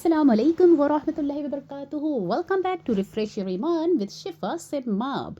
Assalamu alaikum wa rahmatullahi wa barakatuhu. Welcome back to Refresh Your Iman with Shifa Sidmab.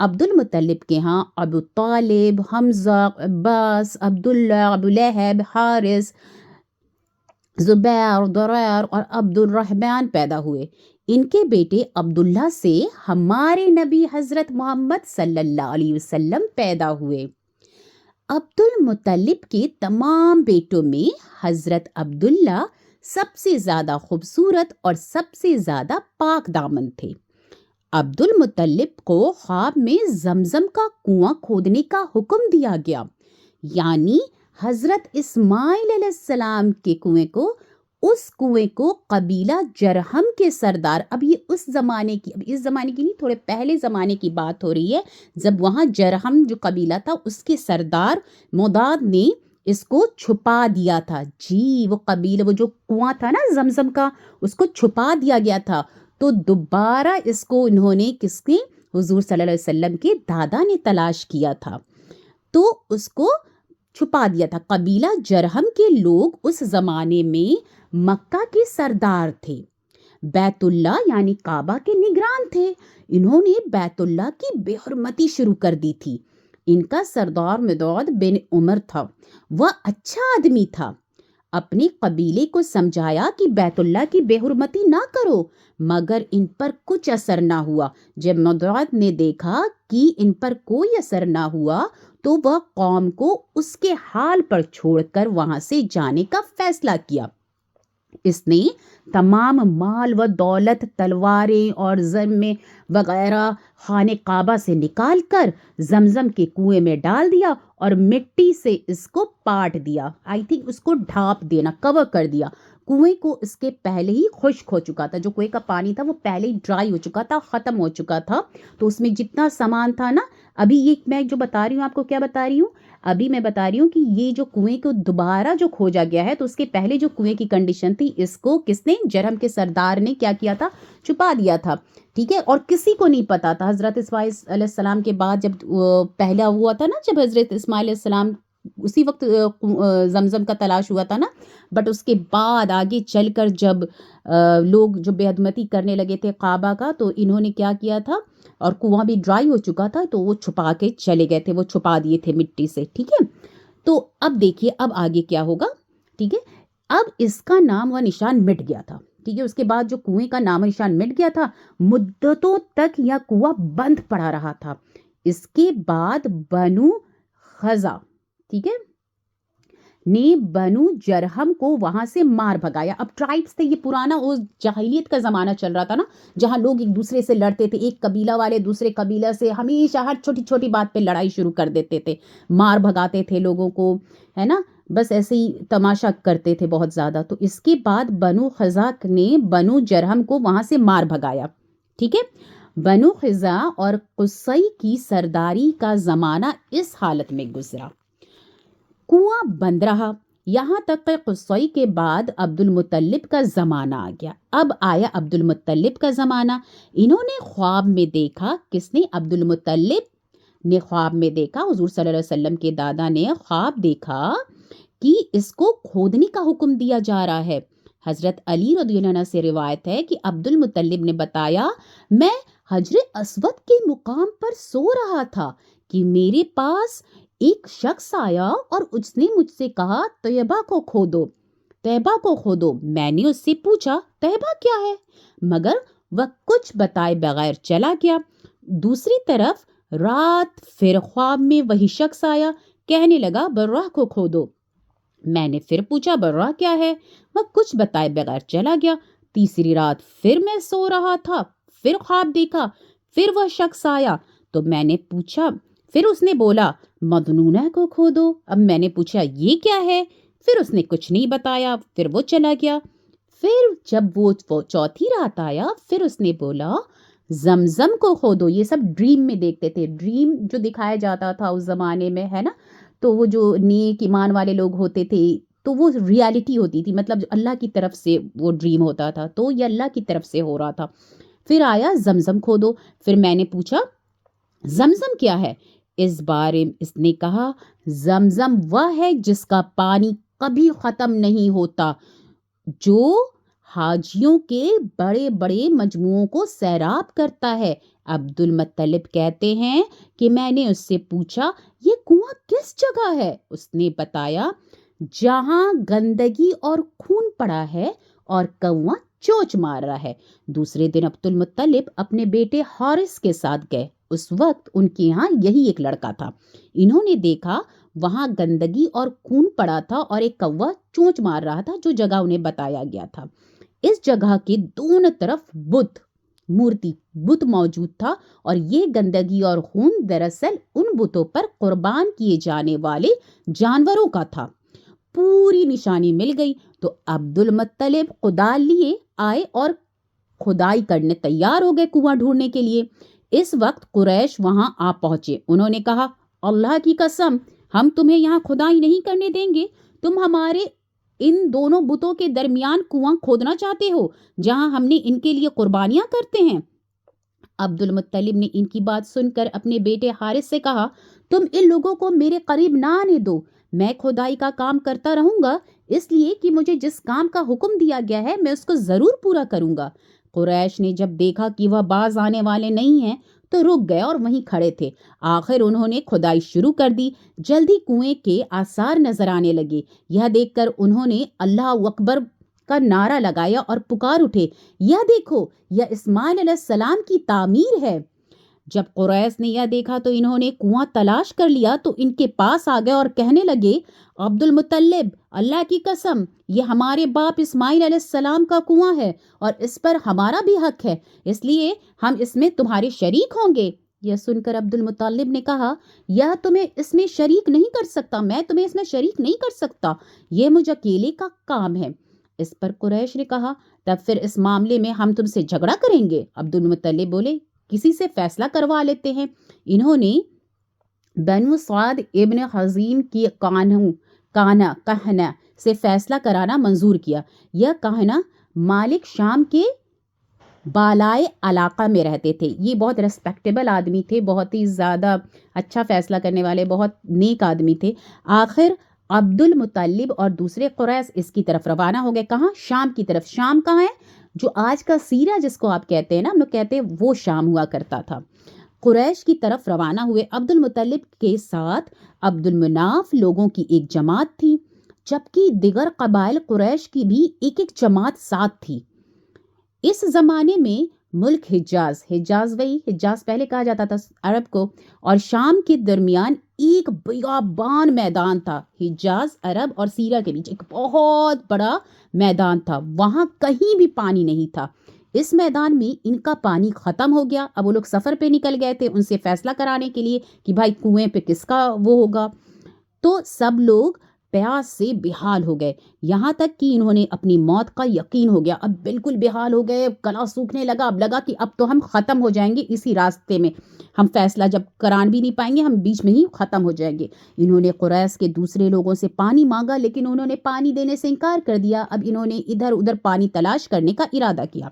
عبد المطلب کے ہاں ابو طالب، حمزہ، عباس، عبداللہ، ابو لہب، حارث، زبیر، دریر اور عبد الرحمن پیدا ہوئے۔ ان کے بیٹے عبداللہ سے ہمارے نبی حضرت محمد صلی اللہ علیہ وسلم پیدا ہوئے۔ عبد المطلب کے تمام بیٹوں میں حضرت عبداللہ سب سے زیادہ خوبصورت اور سب سے زیادہ پاک دامن تھے۔ عبد المطلب کو خواب میں زمزم کا کنواں کھودنے کا حکم دیا گیا، یعنی حضرت اسماعیل علیہ السلام کے اس کنویں کو قبیلہ جرہم کے سردار، اب یہ اس زمانے کی نہیں، تھوڑے پہلے زمانے کی بات ہو رہی ہے، جب وہاں جرہم جو قبیلہ تھا اس کے سردار مداد نے اس کو چھپا دیا تھا۔ جی وہ قبیلہ، وہ جو کنواں تھا نا زمزم کا، اس کو چھپا دیا گیا تھا، تو دوبارہ اس کو انہوں نے کس نے، حضور صلی اللہ علیہ وسلم کے دادا نے تلاش کیا تھا، تو اس کو چھپا دیا تھا۔ قبیلہ جرہم کے لوگ اس زمانے میں مکہ کے سردار تھے، بیت اللہ یعنی کعبہ کے نگران تھے۔ انہوں نے بیت اللہ کی بے حرمتی شروع کر دی تھی۔ ان کا سردار مداد بن عمر تھا، وہ اچھا آدمی تھا، اپنے قبیلے کو سمجھایا کہ بیت اللہ کی بے حرمتی نہ کرو، مگر ان پر کچھ اثر نہ ہوا۔ جب مداد نے دیکھا کہ ان پر کوئی اثر نہ ہوا تو وہ قوم کو اس کے حال پر چھوڑ کر وہاں سے جانے کا فیصلہ کیا۔ اس نے تمام مال و دولت، تلواریں اور ذمے وغیرہ خانہ کعبہ سے نکال کر زمزم کے کنویں میں ڈال دیا اور مٹی سے اس کو پاٹ دیا، اس کو ڈھانپ دینا، کور کر دیا۔ کنویں کو اس کے پہلے ہی خشک ہو چکا تھا، جو کنویں کا پانی تھا وہ پہلے ہی ڈرائی ہو چکا تھا، ختم ہو چکا تھا، تو اس میں جتنا سامان تھا نا، ابھی یہ میں جو بتا رہی ہوں آپ کو، کیا بتا رہی ہوں، ابھی میں بتا رہی ہوں کہ یہ جو کنویں کو دوبارہ جو کھوجا گیا ہے، تو اس کے پہلے جو کنویں کی کنڈیشن تھی، اس کو کس نے، جرہم کے سردار نے کیا کیا تھا، چھپا دیا تھا، ٹھیک ہے، اور کسی کو نہیں پتا تھا۔ حضرت اسماعیل علیہ السلام کے بعد جب پہلا ہوا تھا نا، جب حضرت اسماعیل علیہ السلام اسی وقت زمزم کا تلاش ہوا تھا نا، بٹ اس کے بعد آگے چل کر جب لوگ جو بے حرمتی کرنے لگے تھے کعبہ کا، تو انہوں نے کیا کیا تھا، اور کنواں بھی ڈرائی ہو چکا تھا، تو وہ چھپا کے چلے گئے تھے، وہ چھپا دیے تھے مٹی سے، ٹھیک ہے۔ تو اب دیکھیے اب آگے کیا ہوگا، ٹھیک ہے۔ اب اس کا نام و نشان مٹ گیا تھا، ٹھیک ہے، اس کے بعد جو کنویں کا نام و نشان مٹ گیا تھا، مدتوں تک یہ کنواں بند پڑا رہا تھا۔ اس کے بعد بنو خزا، ٹھیک ہے، نے بنو جرہم کو وہاں سے مار بھگایا۔ اب ٹرائبس تھے، یہ پرانا وہ جاہلیت کا زمانہ چل رہا تھا نا، جہاں لوگ ایک دوسرے سے لڑتے تھے، ایک قبیلہ والے دوسرے قبیلہ سے ہمیشہ ہر چھوٹی چھوٹی بات پہ لڑائی شروع کر دیتے تھے، مار بھگاتے تھے لوگوں کو، ہے نا، بس ایسے ہی تماشا کرتے تھے بہت زیادہ۔ تو اس کے بعد بنو خزا نے بنو جرہم کو وہاں سے مار بھگایا، ٹھیک ہے۔ بنو خزا اور قصی کی سرداری کا زمانہ اس حالت میں گزرا، کنواں بند رہا، یہاں تک کہ قصی کے بعد عبد المطلب کا زمانہ آ گیا۔ اب آیا عبد المطلب کا زمانہ۔ انہوں نے خواب میں دیکھا، کس نے، عبد المطلب نے خواب میں دیکھا، حضور صلی اللہ علیہ وسلم کے دادا نے خواب دیکھا کہ اس کو کھودنے کا حکم دیا جا رہا ہے۔ حضرت علی رضی اللہ عنہ سے روایت ہے کہ عبد المطلب نے بتایا، میں حجر اسود کے مقام پر سو رہا تھا کہ میرے پاس ایک شخص آیا اور اس نے مجھ سے کہا، طیبہ کو کھودو، طیبہ کو کھودو۔ میں نے اس سے پوچھا طیبہ کیا ہے، مگر وہ کچھ بتائے بغیر چلا گیا۔ دوسری طرف رات پھر خواب میں وہی شخص آیا، کہنے لگا برہ کو کھودو۔ میں نے پھر پوچھا برہ کیا ہے، وہ کچھ بتائے بغیر چلا گیا۔ تیسری رات پھر میں سو رہا تھا، پھر خواب دیکھا، پھر وہ شخص آیا تو میں نے پوچھا، پھر اس نے بولا مدنونہ کو کھودو۔ اب میں نے پوچھا یہ کیا ہے، پھر اس نے کچھ نہیں بتایا، پھر وہ چلا گیا۔ پھر جب وہ چوتھی رات آیا، پھر اس نے بولا زمزم کو کھودو۔ یہ سب ڈریم میں دیکھتے تھے، ڈریم جو دکھایا جاتا تھا اس زمانے میں، ہے نا، تو وہ جو نیک ایمان والے لوگ ہوتے تھے تو وہ ریالٹی ہوتی تھی، مطلب اللہ کی طرف سے وہ ڈریم ہوتا تھا، تو یہ اللہ کی طرف سے ہو رہا تھا۔ پھر آیا زمزم کھودو، پھر میں نے پوچھا زمزم کیا ہے، اس بارے اس نے کہا زمزم وہ ہے جس کا پانی کبھی ختم نہیں ہوتا، جو حاجیوں کے بڑے بڑے مجموعوں کو سیراب کرتا ہے۔ عبد المطلب کہتے ہیں کہ میں نے اس سے پوچھا یہ کنواں کس جگہ ہے؟ اس نے بتایا جہاں گندگی اور خون پڑا ہے اور کنواں چوچ مار رہا ہے۔ دوسرے دن عبد المطلب اپنے بیٹے حارث کے ساتھ گئے۔ اس وقت ان کے یہاں یہی ایک لڑکا تھا۔ انہوں نے دیکھا وہاں گندگی اور خون پڑا تھا اور ایک کنواں چونچ مار رہا تھا جو جگہ انہیں بتایا گیا تھا۔ اس جگہ کے دونوں طرف بت موجود تھا اور یہ گندگی اور خون دراصل ان بتوں پر قربان کیے جانے والے جانوروں کا تھا۔ پوری نشانی مل گئی تو عبد المطلب کدال لیے آئے اور کھدائی کرنے تیار ہو گئے کنواں ڈھونڈنے کے لیے۔ اس وقت قریش وہاں آ پہنچے۔ انہوں نے کہا اللہ کی قسم ہم تمہیں یہاں کھدائی نہیں کرنے دیں گے، تم ہمارے ان دونوں بتوں کے درمیان کنواں کھودنا چاہتے ہو جہاں ہم نے ان کے لیے قربانیاں کرتے ہیں۔ عبد المطلب نے ان کی بات سن کر اپنے بیٹے حارث سے کہا تم ان لوگوں کو میرے قریب نہ آنے دو، میں کھدائی کا کام کرتا رہوں گا، اس لیے کہ مجھے جس کام کا حکم دیا گیا ہے میں اس کو ضرور پورا کروں گا۔ قریش نے جب دیکھا کہ وہ باز آنے والے نہیں ہیں تو رک گئے اور وہیں کھڑے تھے۔ آخر انہوں نے کھدائی شروع کر دی۔ جلدی کنویں کے آثار نظر آنے لگے۔ یہ دیکھ کر انہوں نے اللہ اکبر کا نعرہ لگایا اور پکار اٹھے یہ دیکھو یہ اسماعیل علیہ السلام کی تعمیر ہے۔ جب قریش نے یہ دیکھا تو انہوں نے کنواں تلاش کر لیا تو ان کے پاس آ گئے اور کہنے لگے عبد المطلب اللہ کی قسم یہ ہمارے باپ اسماعیل علیہ السلام کا کنواں ہے اور اس پر ہمارا بھی حق ہے، اس لیے ہم اس میں تمہارے شریک ہوں گے۔ یہ سن کر عبد المطلب نے کہا یہ تمہیں اس میں شریک نہیں کر سکتا، میں تمہیں اس میں شریک نہیں کر سکتا، یہ مجھ اکیلے کا کام ہے۔ اس پر قریش نے کہا تب پھر اس معاملے میں ہم تم سے جھگڑا کریں گے۔ عبد المطلب بولے کسی سے فیصلہ کروا لیتے ہیں۔ انہوں نے بنو سعد ابن حزیم کی کہنہ سے فیصلہ کرانا منظور کیا۔ یہ کہنہ مالک شام کے بالائے علاقہ میں رہتے تھے۔ یہ بہت ریسپیکٹیبل آدمی تھے، بہت ہی زیادہ اچھا فیصلہ کرنے والے، بہت نیک آدمی تھے۔ آخر عبد المطلب اور دوسرے قریش اس کی طرف روانہ ہو گئے۔ کہاں؟ شام کی طرف۔ شام کہاں ہے؟ جو آج کا سیریا جس کو آپ کہتے ہیں نا، ہم لوگ کہتے ہیں وہ شام ہوا کرتا تھا۔ قریش کی طرف روانہ ہوئے۔ عبد المطلب کے ساتھ عبد المناف لوگوں کی ایک جماعت تھی، جبکہ دیگر قبائل قریش کی بھی ایک ایک جماعت ساتھ تھی۔ اس زمانے میں ملک حجاز پہلے کہا جاتا تھا عرب کو، اور شام کے درمیان ایک بیابان میدان تھا۔ حجاز عرب اور سیریا کے بیچ ایک بہت بڑا میدان تھا، وہاں کہیں بھی پانی نہیں تھا۔ اس میدان میں ان کا پانی ختم ہو گیا۔ اب وہ لوگ سفر پہ نکل گئے تھے ان سے فیصلہ کرانے کے لیے کہ بھائی کنویں پہ کس کا وہ ہوگا۔ تو سب لوگ پیاس سے بےحال ہو گئے، یہاں تک کہ انہوں نے اپنی موت کا یقین ہو گیا۔ اب بالکل بےحال ہو گئے، گلا سوکھنے لگا، اب لگا کہ اب تو ہم ختم ہو جائیں گے اسی راستے میں، ہم فیصلہ جب کران بھی نہیں پائیں گے، ہم بیچ میں ہی ختم ہو جائیں گے۔ انہوں نے قریش کے دوسرے لوگوں سے پانی مانگا لیکن انہوں نے پانی دینے سے انکار کر دیا۔ اب انہوں نے ادھر ادھر پانی تلاش کرنے کا ارادہ کیا۔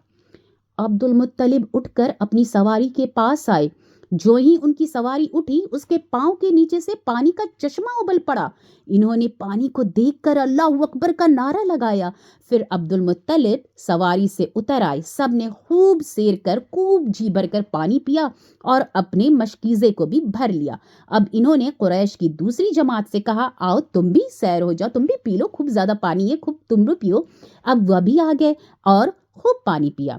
عبد المطلب اٹھ کر اپنی سواری کے پاس آئے۔ جو ہی ان کی سواری اٹھی اس کے پاؤں کے نیچے سے پانی کا چشمہ ابل پڑا۔ انہوں نے پانی کو دیکھ کر اللہ اکبر کا نعرہ لگایا۔ پھر عبد المطلب سواری سے اتر آئے، سب نے خوب سیر کر خوب جی بھر کر پانی پیا اور اپنے مشکیزے کو بھی بھر لیا۔ اب انہوں نے قریش کی دوسری جماعت سے کہا آؤ تم بھی سیر ہو جاؤ، تم بھی پی لو، خوب زیادہ پانی ہے، خوب تم بھی پیو۔ اب وہ بھی آ گئے اور خوب پانی پیا۔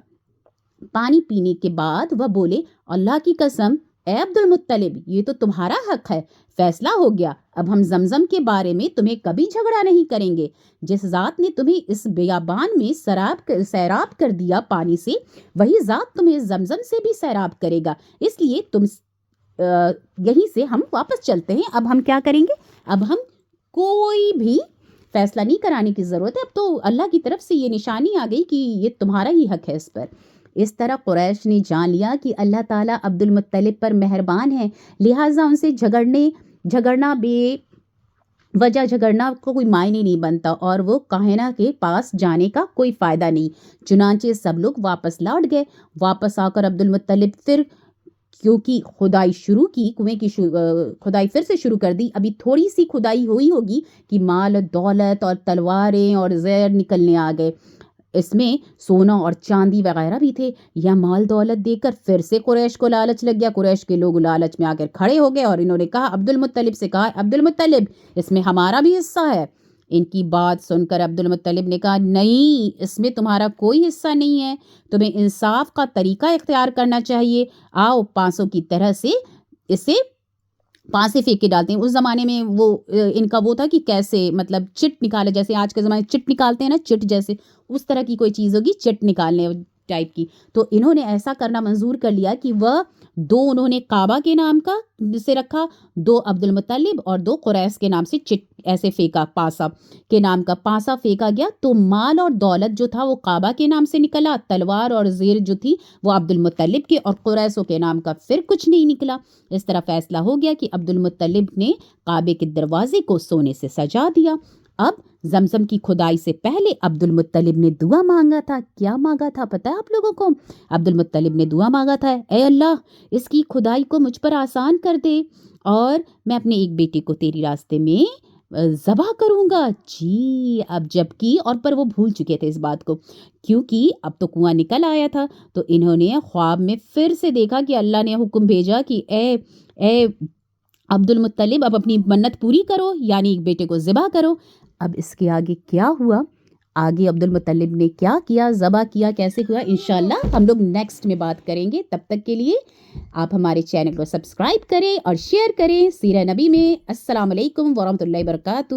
پانی پینے کے بعد وہ بولے اللہ کی قسم اے عبد المطلب یہ تو تمہارا حق ہے، فیصلہ ہو گیا، اب ہم زمزم کے بارے میں تمہیں کبھی جھگڑا نہیں کریں گے۔ جس ذات نے تمہیں اس بیابان میں سیراب کر دیا پانی سے، وہی ذات تمہیں زمزم سے بھی سیراب کرے گا، اس لیے تم یہیں سے ہم واپس چلتے ہیں۔ اب ہم کیا کریں گے؟ اب ہم کوئی بھی فیصلہ نہیں کرانے کی ضرورت ہے، اب تو اللہ کی طرف سے یہ نشانی آ گئی کہ یہ تمہارا ہی حق ہے اس پر۔ اس طرح قریش نے جان لیا کہ اللہ تعالیٰ عبد المطلب پر مہربان ہے، لہٰذا ان سے جھگڑنا بے وجہ جھگڑنا کو کوئی معنی نہیں بنتا اور وہ کہنہ کے پاس جانے کا کوئی فائدہ نہیں۔ چنانچہ سب لوگ واپس لوٹ گئے۔ واپس آ کر عبد المطلب پھر کیونکہ کھدائی شروع کی، کنویں کی کھدائی پھر سے شروع کر دی۔ ابھی تھوڑی سی کھدائی ہوئی ہوگی کہ مال دولت اور تلواریں اور زیر نکلنے آ گئے۔ اس میں سونا اور چاندی وغیرہ بھی تھے. یہ مال دولت دے کر پھر سے قریش کو لالچ لگ گیا. قریش کے لوگ لالچ میں آ کر کھڑے ہو گئے اور انہوں نے کہا عبد المطلب سے کہا عبد المطلب اس میں ہمارا بھی حصہ ہے. ان کی بات سن کر عبد المطلب نے کہا نہیں، اس میں تمہارا کوئی حصہ نہیں ہے، تمہیں انصاف کا طریقہ اختیار کرنا چاہیے. آؤ پانسوں کی طرح سے اسے پانسے پھینک کے ڈالتے ہیں. اس زمانے میں وہ ان کا وہ تھا کہ کیسے مطلب چٹ نکالے، جیسے آج کے زمانے میں چٹ نکالتے ہیں نا، چٹ جیسے اس طرح کی کوئی چیز ہوگی، چٹ نکالنے ٹائپ کی. تو انہوں نے ایسا کرنا منظور کر لیا کہ وہ 2 انہوں نے کعبہ کے نام کا سے رکھا، 2 عبد المطلب اور 2 قریش کے نام سے چٹ ایسے پھینکا، پانسا کے نام کا پانسا پھینکا گیا. تو مال اور دولت جو تھا وہ کعبہ کے نام سے نکلا، تلوار اور زیر جو تھی وہ عبد المطلب کے اور قریشوں کے نام کا پھر کچھ نہیں نکلا. اس طرح فیصلہ ہو گیا کہ عبد المطلب نے کعبے کے دروازے کو سونے سے سجا دیا. اب زمزم کی کھدائی سے پہلے عبد المطلب نے دعا مانگا تھا. کیا مانگا تھا پتہ ہے آپ لوگوں کو؟ عبد المطلب نے دعا مانگا تھا، اے اللہ اس کی کھدائی کو مجھ پر آسان کر دے اور میں اپنے ایک بیٹے کو تیری راستے میں ذبح کروں گا. جی اب جب کی اور پر وہ بھول چکے تھے اس بات کو، کیونکہ اب تو کنواں نکل آیا تھا. تو انہوں نے خواب میں پھر سے دیکھا کہ اللہ نے حکم بھیجا کہ اے عبد المطلب اب اپنی منت پوری کرو، یعنی ایک بیٹے کو ذبح کرو. اب اس کے آگے کیا ہوا، آگے عبد المطلب نے کیا کیا، ذبح کیا کیسے ہوا، انشاءاللہ ہم لوگ نیکسٹ میں بات کریں گے. تب تک کے لیے آپ ہمارے چینل کو سبسکرائب کریں اور شیئر کریں. سیرہ نبی میں. السلام علیکم ورحمۃ اللہ وبرکاتہ.